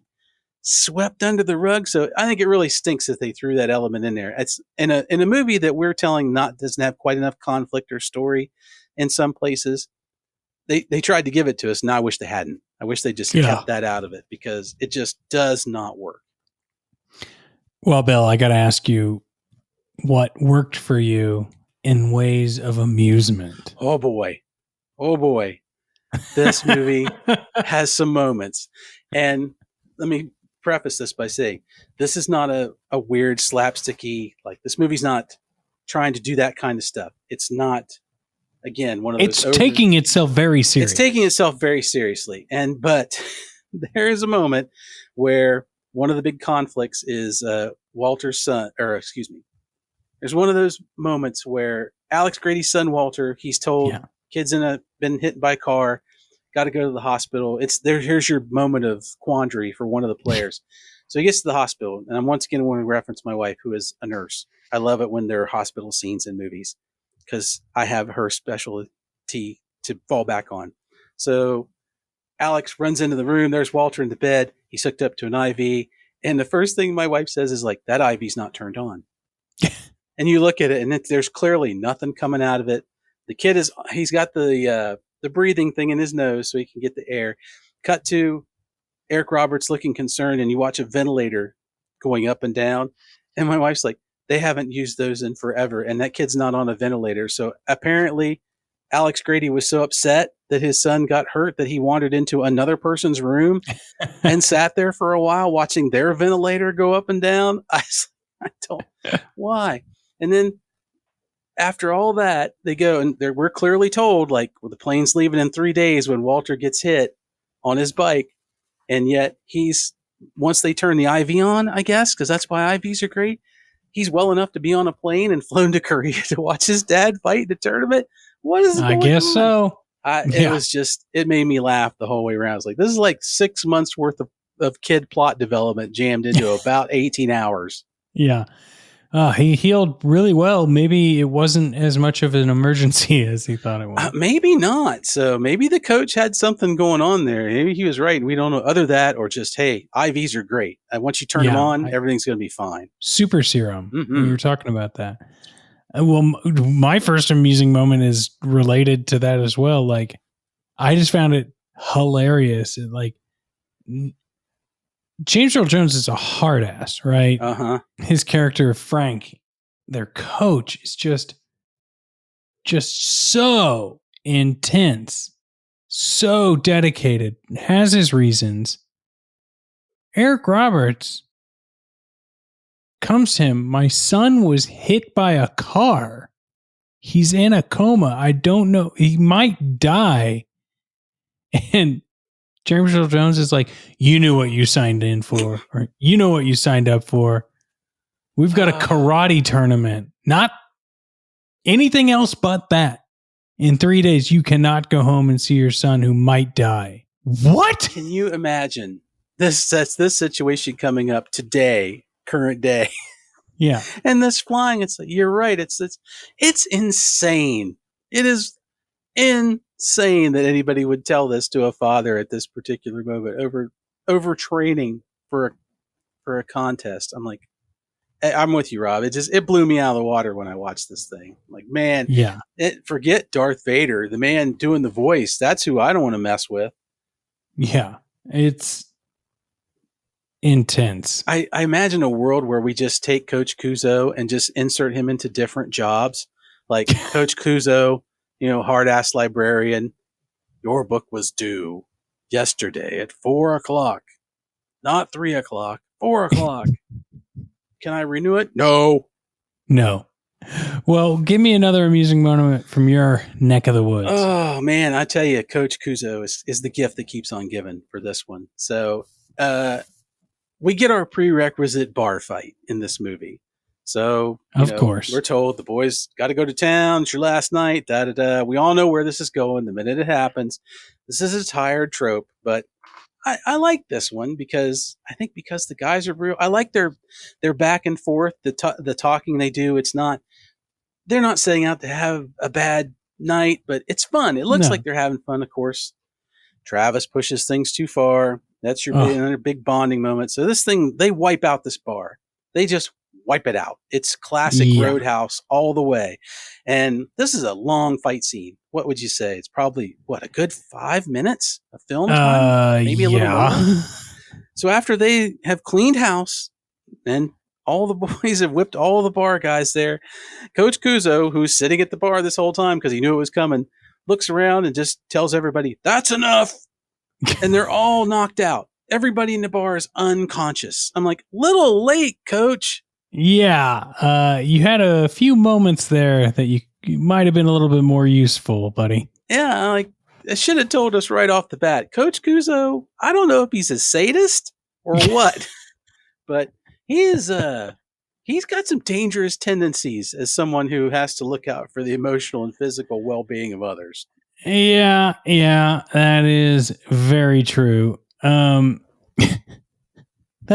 swept under the rug. So I think it really stinks that they threw that element in there. It's in a movie that we're telling doesn't have quite enough conflict or story in some places. They tried to give it to us, and I wish they hadn't. I wish they just kept that out of it because it just does not work. Well, Bill, I got to ask you what worked for you in ways of amusement. Oh boy. This movie has some moments. And let me preface this by saying this is not a weird slapsticky, like this movie's not trying to do that kind of stuff. It's not, again, one of those. It's taking itself very seriously. It's taking itself very seriously. But there is a moment where one of the big conflicts is Walter's son, there's one of those moments where Alex Grady's son, Walter, he's told kids been hit by a car, got to go to the hospital. It's there. Here's your moment of quandary for one of the players. So he gets to the hospital, and I'm once again want to reference my wife, who is a nurse. I love it when there are hospital scenes in movies because I have her specialty to fall back on. So Alex runs into the room. There's Walter in the bed. He's hooked up to an IV. And the first thing my wife says is like, that IV's not turned on. And you look at it, and there's clearly nothing coming out of it. The kid he's got the breathing thing in his nose so he can get the air. Cut to Eric Roberts looking concerned, and you watch a ventilator going up and down. And my wife's like, they haven't used those in forever, and that kid's not on a ventilator. So apparently Alex Grady was so upset that his son got hurt that he wandered into another person's room and sat there for a while watching their ventilator go up and down. I don't, why? And then after all that, they go, and we're clearly told, like, well, the plane's leaving in 3 days when Walter gets hit on his bike. And yet once they turn the IV on, I guess, because that's why IVs are great, he's well enough to be on a plane and flown to Korea to watch his dad fight in a tournament. What is going on? I guess so. It was just, it made me laugh the whole way around. It's like, this is like 6 months worth of kid plot development jammed into about 18 hours. Yeah. He healed really well. Maybe it wasn't as much of an emergency as he thought it was. Maybe not. So maybe the coach had something going on there. Maybe he was right. We don't know. Other that, or just, hey, IVs are great. And once you turn them on, everything's going to be fine. Super serum. Mm-hmm. We were talking about that. Well, my first amusing moment is related to that as well. Like, I just found it hilarious. Like, James Earl Jones is a hard ass, right? Uh-huh. His character, Frank, their coach, is just so intense, so dedicated, has his reasons. Eric Roberts comes to him. My son was hit by a car. He's in a coma. I don't know. He might die. And James Earl Jones is like, you knew what you signed in for, or you know what you signed up for. We've got a karate tournament, not anything else but that. In 3 days, you cannot go home and see your son who might die. What? Can you imagine this situation coming up today, current day? Yeah. And this flying, it's like, you're right. It's insane. It is insane that anybody would tell this to a father at this particular moment over training for a contest. I'm like, I'm with you, Rob. It blew me out of the water when I watched this thing. I'm like, man, yeah. Forget Darth Vader, the man doing the voice. That's who I don't want to mess with. Yeah, it's intense. I imagine a world where we just take Coach Kuzo and just insert him into different jobs, like Coach Kuzo, hard-ass librarian. Your book was due yesterday at 4:00, not 3:00, 4:00. Can I renew it? No. Well, give me another amusing moment from your neck of the woods. Oh man, I tell you, Coach Kuzo is the gift that keeps on giving for this one. So we get our prerequisite bar fight in this movie. So of course, we're told the boys got to go to town. It's your last night. Da da da. We all know where this is going the minute it happens. This is a tired trope, but I like this one because the guys are real. I like their back and forth, the talking they do. They're not setting out to have a bad night, but it's fun. It looks like they're having fun. Of course, Travis pushes things too far. That's another big bonding moment. So this thing, they wipe out this bar. They just wipe it out. It's classic Roadhouse all the way. And this is a long fight scene. What would you say? It's probably, a good 5 minutes of film time? Maybe a little longer. So after they have cleaned house and all the boys have whipped all the bar guys there, Coach Kuzo, who's sitting at the bar this whole time because he knew it was coming, looks around and just tells everybody, that's enough. And they're all knocked out. Everybody in the bar is unconscious. I'm like, little late, Coach. Yeah, you had a few moments there that you might have been a little bit more useful, buddy. Yeah, like, I should have told us right off the bat. Coach Kuzo, I don't know if he's a sadist or what, but he's got some dangerous tendencies as someone who has to look out for the emotional and physical well-being of others. Yeah, that is very true. That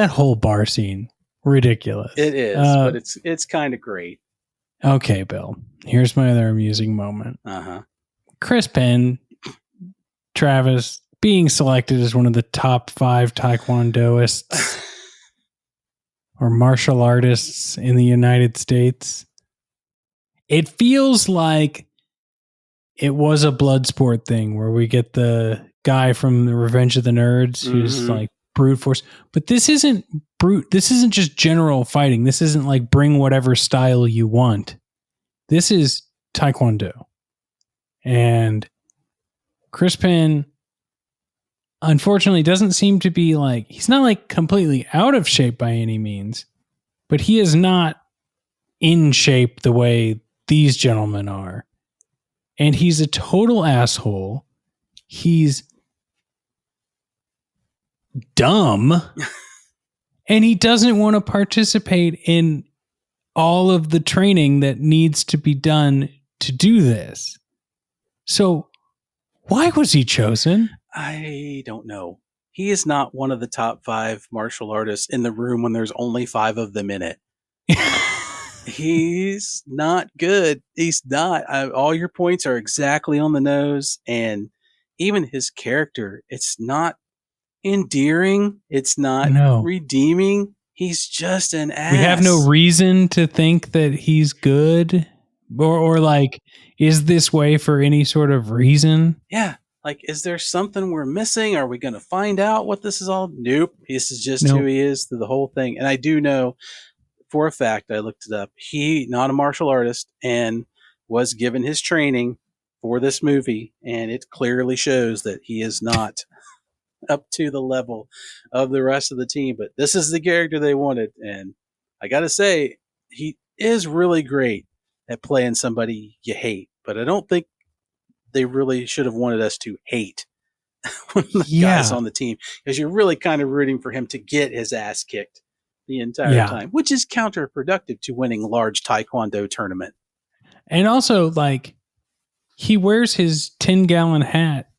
whole bar scene, ridiculous. It is, but it's kind of great. Okay, Bill. Here's my other amusing moment. Uh-huh. Chris Penn, Travis, being selected as one of the top 5 taekwondoists or martial artists in the United States. It feels like it was a blood sport thing where we get the guy from the Revenge of the Nerds who's like brute force. But this isn't brute. This isn't just general fighting. This isn't like bring whatever style you want. This is Taekwondo. And Chris Penn, unfortunately, doesn't seem to be like, he's not like completely out of shape by any means, but he is not in shape the way these gentlemen are. And he's a total asshole. He's dumb. And he doesn't want to participate in all of the training that needs to be done to do this. So why was he chosen? I don't know. He is not one of the top 5 martial artists in the room when there's only 5 of them in it. He's not good. He's not. All your points are exactly on the nose. And even his character, it's not endearing. It's not redeeming. He's just an ass. We have no reason to think that he's good or like, is this way for any sort of reason? Yeah. Like, is there something we're missing? Are we going to find out what this is all? Nope. This is just who he is through the whole thing. And I do know for a fact, I looked it up, he not a martial artist and was given his training for this movie. And it clearly shows that he is not up to the level of the rest of the team. But this is the character they wanted. And I got to say, he is really great at playing somebody you hate. But I don't think they really should have wanted us to hate one of the guys on the team, because you're really kind of rooting for him to get his ass kicked the entire time, which is counterproductive to winning a large taekwondo tournament. And also, like, he wears his 10-gallon hat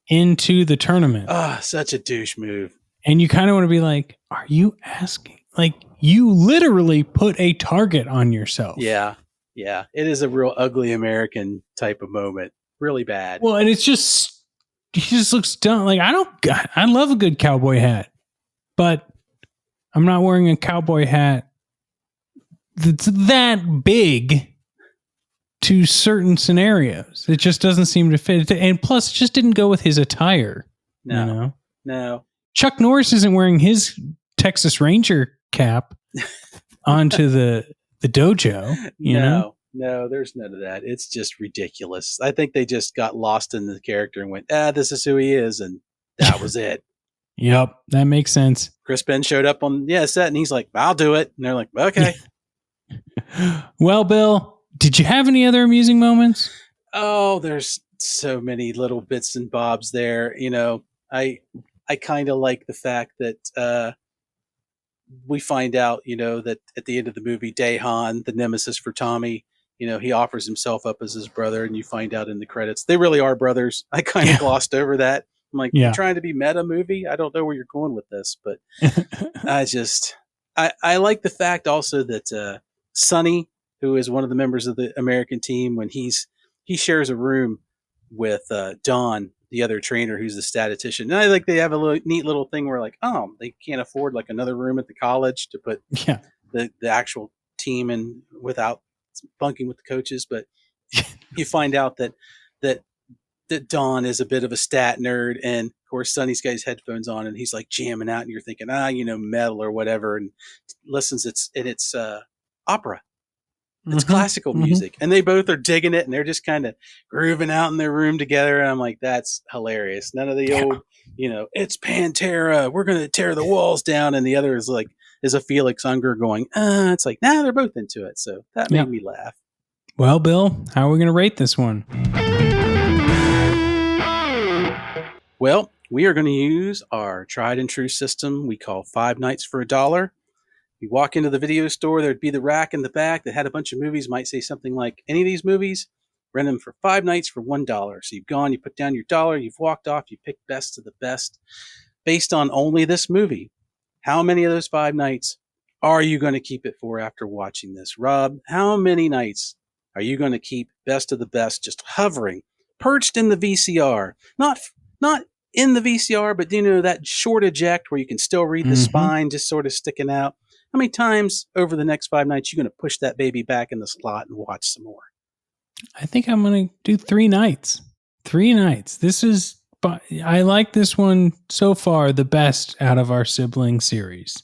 into the tournament. Such a douche move. And you kind of want to be like, are you asking? Like, you literally put a target on yourself. Yeah. Yeah. It is a real ugly American type of moment. Really bad. Well, and it's just, he just looks dumb. Like, I love a good cowboy hat, but I'm not wearing a cowboy hat that's that big to certain scenarios. It just doesn't seem to fit. And plus, it just didn't go with his attire. No. No. Chuck Norris isn't wearing his Texas Ranger cap onto the dojo. You know? No, there's none of that. It's just ridiculous. I think they just got lost in the character and went, this is who he is. And that was it. Yep, that makes sense. Chris Penn showed up on set and he's like, I'll do it. And they're like, okay. Well, Bill, did you have any other amusing moments? Oh, there's so many little bits and bobs there. You know, I kind of like the fact that we find out, you know, that at the end of the movie, Daehan, the nemesis for Tommy, you know, he offers himself up as his brother, and you find out in the credits they really are brothers. I kind of glossed over that. I'm like, you're trying to be meta movie? I don't know where you're going with this, but I like the fact also that Sonny, who is one of the members of the American team, when he shares a room with Don, the other trainer, who's the statistician. And I think they have a neat little thing where like, they can't afford like another room at the college to put the actual team in without bunking with the coaches. But you find out that Don is a bit of a stat nerd, and of course Sonny's got his headphones on and he's like jamming out, and you're thinking, you know, metal or whatever, and listens. It's opera. It's classical music, and they both are digging it, and they're just kind of grooving out in their room together. And I'm like, that's hilarious. None of the old, you know, it's Pantera, we're going to tear the walls down. And the other is like, is a Felix Unger going, it's like, they're both into it. So that made me laugh. Well, Bill, how are we going to rate this one? Well, we are going to use our tried and true system we call 5 nights for $1. You walk into the video store, there'd be the rack in the back that had a bunch of movies, might say something like, any of these movies Rent them for 5 nights for $1. So you've gone, you put down your dollar, you've walked off, you picked best of the best based on only this movie. How many of those 5 nights are you going to keep it for after watching this? Rob, how many nights are you going to keep best of the best just hovering, perched in the VCR? Not in the VCR, but that short eject where you can still read the spine just sort of sticking out. How many times over the next 5 nights are you going to push that baby back in the slot and watch some more? I think I'm going to do 3 nights. 3 nights. I like this one so far the best out of our sibling series.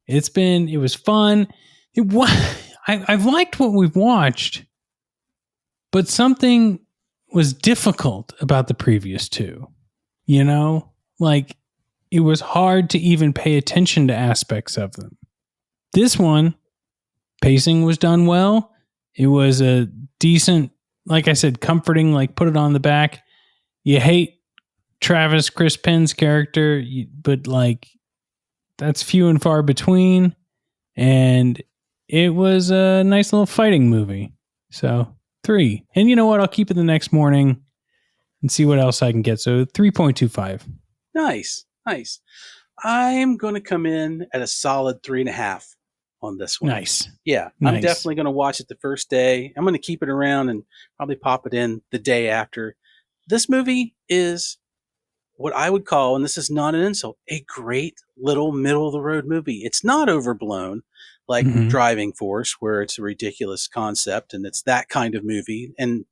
It was fun. I've liked what we've watched, but something was difficult about the previous 2. Like it was hard to even pay attention to aspects of them. This one, pacing was done well. It was a decent, like I said, comforting, like put it on the back. You hate Travis Chris Penn's character, but like that's few and far between. And it was a nice little fighting movie. So 3. And you know what? I'll keep it the next morning and see what else I can get. So 3.25. Nice. I'm going to come in at a solid 3.5 on this one. Nice. Yeah, nice. I'm definitely going to watch it the first day. I'm going to keep it around and probably pop it in the day after. This movie is what I would call, and this is not an insult, a great little middle-of-the-road movie. It's not overblown like Driving Force, where it's a ridiculous concept, and it's that kind of movie, and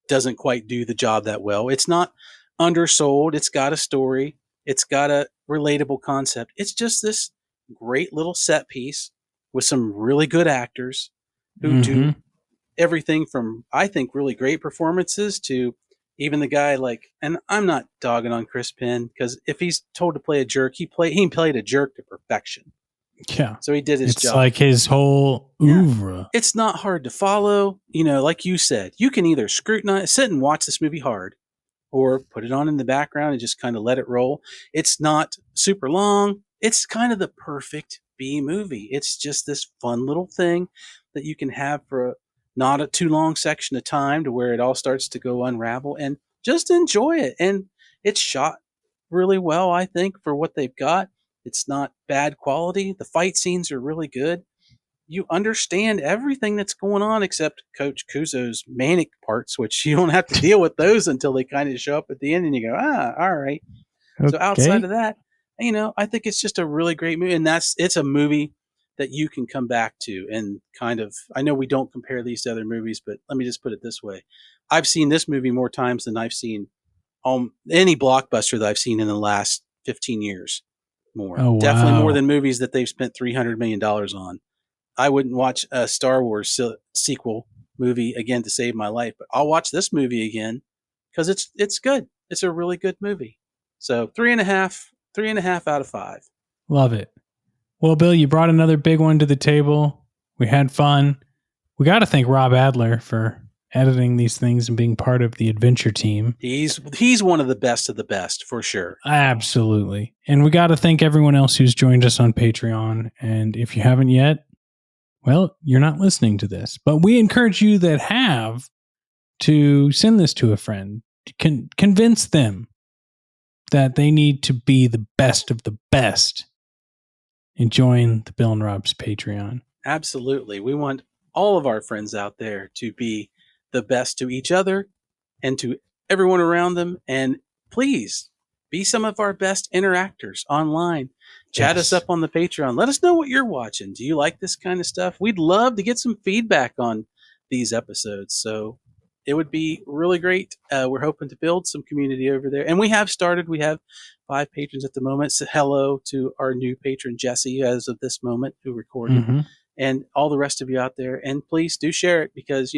doesn't quite do the job that well. It's not undersold. It's got a story. It's got a relatable concept. It's just this great little set piece with some really good actors who do everything from, I think, really great performances to even the guy and I'm not dogging on Chris Penn because if he's told to play a jerk, he played a jerk to perfection. Yeah. So he did his job. It's like his whole oeuvre. Yeah. It's not hard to follow. Like you said, you can either sit and watch this movie hard or put it on in the background and just kind of let it roll. It's not super long. It's kind of the perfect B movie. It's just this fun little thing that you can have for not a too long section of time to where it all starts to go unravel and just enjoy it. And it's shot really well, I think, for what they've got. It's not bad quality. The fight scenes are really good. You understand everything that's going on except Coach Kuzo's manic parts, which you don't have to deal with those until they kind of show up at the end and you go, all right. Okay. So outside of that, I think it's just a really great movie. And it's a movie that you can come back to and kind of, I know we don't compare these to other movies, but let me just put it this way. I've seen this movie more times than I've seen any blockbuster that I've seen in the last 15 years. More. Oh, wow. Definitely more than movies that they've spent $300 million on. I wouldn't watch a Star Wars sequel movie again to save my life, but I'll watch this movie again because it's good. It's a really good movie. So 3.5 out of 5. Love it. Well, Bill, you brought another big one to the table. We had fun. We got to thank Rob Adler for editing these things and being part of the adventure team. He's one of the best for sure. Absolutely. And we got to thank everyone else who's joined us on Patreon. And if you haven't yet, well, you're not listening to this, but we encourage you that have to send this to a friend. Convince them that they need to be the best of the best and join the Bill and Rob's Patreon. Absolutely. We want all of our friends out there to be the best to each other and to everyone around them. And please be some of our best interactors online. Chat us up on the Patreon. Let us know what you're watching. Do you like this kind of stuff? We'd love to get some feedback on these episodes. So it would be really great. We're hoping to build some community over there. And we have started. We have 5 patrons at the moment. So hello to our new patron, Jesse, as of this moment, who recorded. And all the rest of you out there. And please do share it because,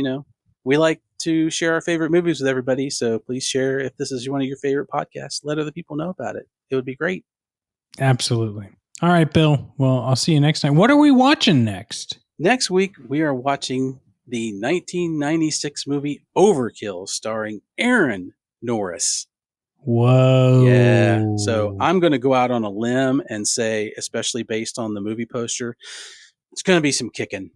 we like to share our favorite movies with everybody. So please share if this is one of your favorite podcasts. Let other people know about it. It would be great. Absolutely. All right, Bill. Well, I'll see you next time. What are we watching next? Next week, we are watching the 1996 movie Overkill starring Aaron Norris. Whoa. Yeah. So I'm going to go out on a limb and say, especially based on the movie poster, it's going to be some kicking.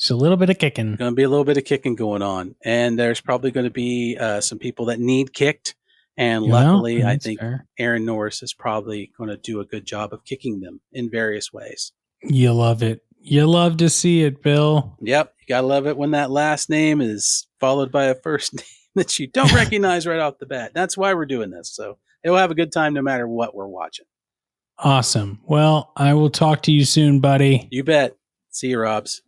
So a little bit of kicking. Going to be a little bit of kicking going on. And there's probably going to be some people that need kicked. And luckily, I think fair. Aaron Norris is probably going to do a good job of kicking them in various ways. You love it. You love to see it, Bill. Yep. You got to love it when that last name is followed by a first name that you don't recognize right off the bat. That's why we're doing this. So we'll have a good time no matter what we're watching. Awesome. Well, I will talk to you soon, buddy. You bet. See you, Robs.